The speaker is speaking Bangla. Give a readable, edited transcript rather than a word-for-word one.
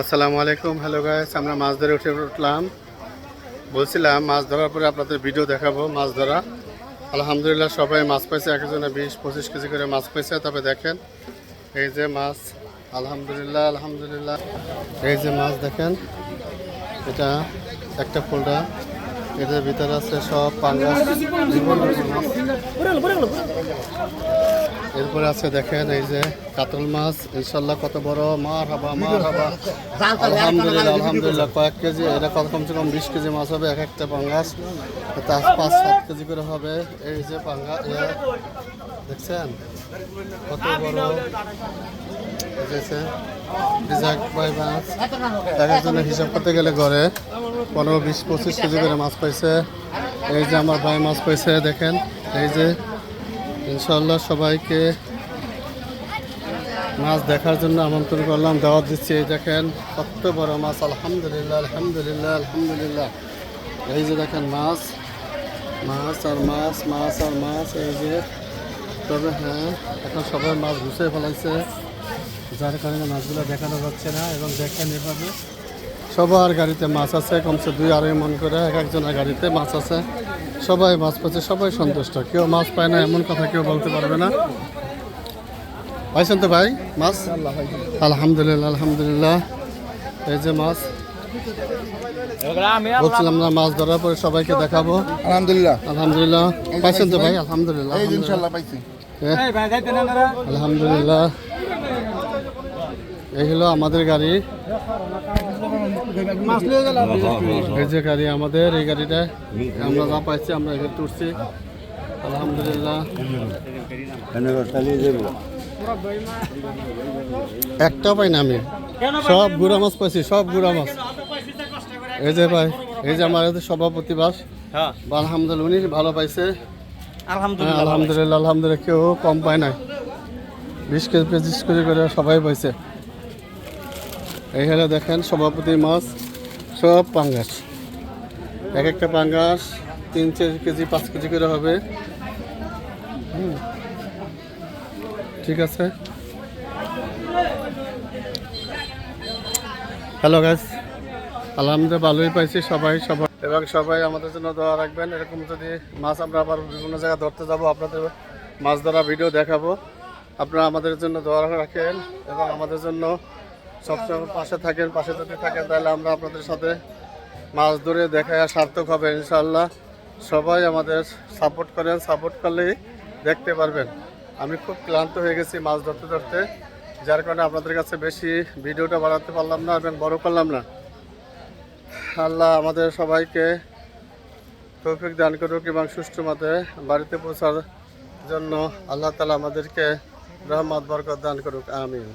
আসসালামু আলাইকুম। হ্যালো গাইস, আমরা মাছ ধরে উঠলাম। বলছিলাম মাছ ধরার পরে আপনাদের ভিডিও দেখাবো মাছ ধরা। আলহামদুলিল্লাহ সবাই মাছ পাইছে, একজনে 20-25 কেজি করে মাছ পাইছে। তবে দেখেন এই যে মাছ, আলহামদুলিল্লাহ আলহামদুলিল্লাহ। এই যে মাছ দেখেন, এটা একটা ফোল্ডা, এটার ভিতরে আছে সব পাঙ্গাস মাছ। এরপরে আছে দেখেন এই যে কাতল মাছ, ইনশাল্লাহ কত বড়, মার হাবা আলহামদুলিল্লাহ আলহামদুলিল্লাহ। কয়েক কেজি, এটা কমসে কম 20 কেজি মাছ হবে এক একটা পাঙ্গাস, 5-7 কেজি করে হবে। এই যে পাঙ্গা দেখছেন কত বড়, মাছ এক একজনের হিসাব করতে গেলে ঘরে 15-20-25 কেজি করে মাছ পাইছে। এই যে আমার ভাই মাছ পাইছে দেখেন। এই যে ইনশাল্লাহ সবাইকে মাছ দেখার জন্য আমন্ত্রণ করলাম, দাওয়াত দিচ্ছি। এই দেখেন কত বড় মাছ, আলহামদুলিল্লাহ আলহামদুলিল্লাহ আলহামদুলিল্লাহ। এই যে দেখেন মাছ মাছ আর মাছ, মাছ আর মাছ। এই যে তবে হ্যাঁ, এখন সবাই মাছ গুছিয়ে ফেলাইছে, যার কারণে মাছগুলো দেখানো যাচ্ছে না। এবং দেখেন এভাবে সবার গাড়িতে মাছ আছে, কমসে 2-2.5 মন করে এক একজনের গাড়িতে মাছ আছে। সবাই মাছ পাচ্ছে, সবাই সন্তুষ্ট, কেউ মাছ পায় না এমন কথা কেউ বলতে পারবে না। পাইছেন তো ভাই মাছ? আলহামদুলিল্লাহ আলহামদুলিল্লাহ। এই যে মাছ, বলছিলাম না মাছ ধরার পরে সবাইকে দেখাবো। আলহামদুলিল্লাহ আলহামদুলিল্লাহ। পাইছেন তো ভাই? আলহামদুলিল্লাহ ইনশাআল্লাহ পাইছি। আলহামদুলিল্লাহ। এই হলো আমাদের গাড়ি, এই যে গাড়ি আমাদের, এই গাড়িটা আমরা যা পাইছি আমরা এখানে উঠছি। আলহামদুলিল্লাহ। একটাও পাই না আমি, সব গুড়া মাছ পাইছি, সব গুড়া মাছ। এই যে ভাই, এই যে আমার সভাপতি বাস, আলহামদুলিল্লাহ উনি ভালো পাইছে। আলহামদুলিল্লাহ আলহামদুলিল্লাহ, কেউ কম পায় নাই, 20 কেজি 25 কেজি করে সবাই পাইছে। এইখানে দেখেন সভাপতি মাছ সব পাঙ্গাস, এক একটা পাঙ্গাস 3-4 কেজি 5 কেজি করে হবে। ঠিক আছে। হ্যালো গাইস, আলহামদুলিল্লাহ ভালোই পাইছি সবাই এবং সবাই আমাদের জন্য দোয়া রাখবেন। এরকম যদি মাছ আমরা আবার বিভিন্ন জায়গায় ধরতে যাব, আপনাদের মাছ ধরা ভিডিও দেখাবো। আপনারা আমাদের জন্য দোয়া রাখেন এবং আমাদের জন্য সবসময় পাশে থাকেন। পাশে যদি থাকেন তাহলে আমরা আপনাদের সাথে মাছ ধরে দেখায় সার্থক হবে ইনশাআল্লাহ। সবাই আমাদের সাপোর্ট করেন, সাপোর্ট করলেই দেখতে পারবেন। আমি খুব ক্লান্ত হয়ে গেছি মাছ ধরতে ধরতে, যার কারণে আপনাদের কাছে বেশি ভিডিওটা বাড়াতে পারলাম না এবং বড় করলাম না। আল্লাহ আমাদের সবাইকে তৌফিক দান করুক এবং সুষ্ঠু মতে বাড়িতে পৌঁছার জন্য আল্লাহ তাআলা আমাদেরকে রহমত বরকত দান করুক, আমিন।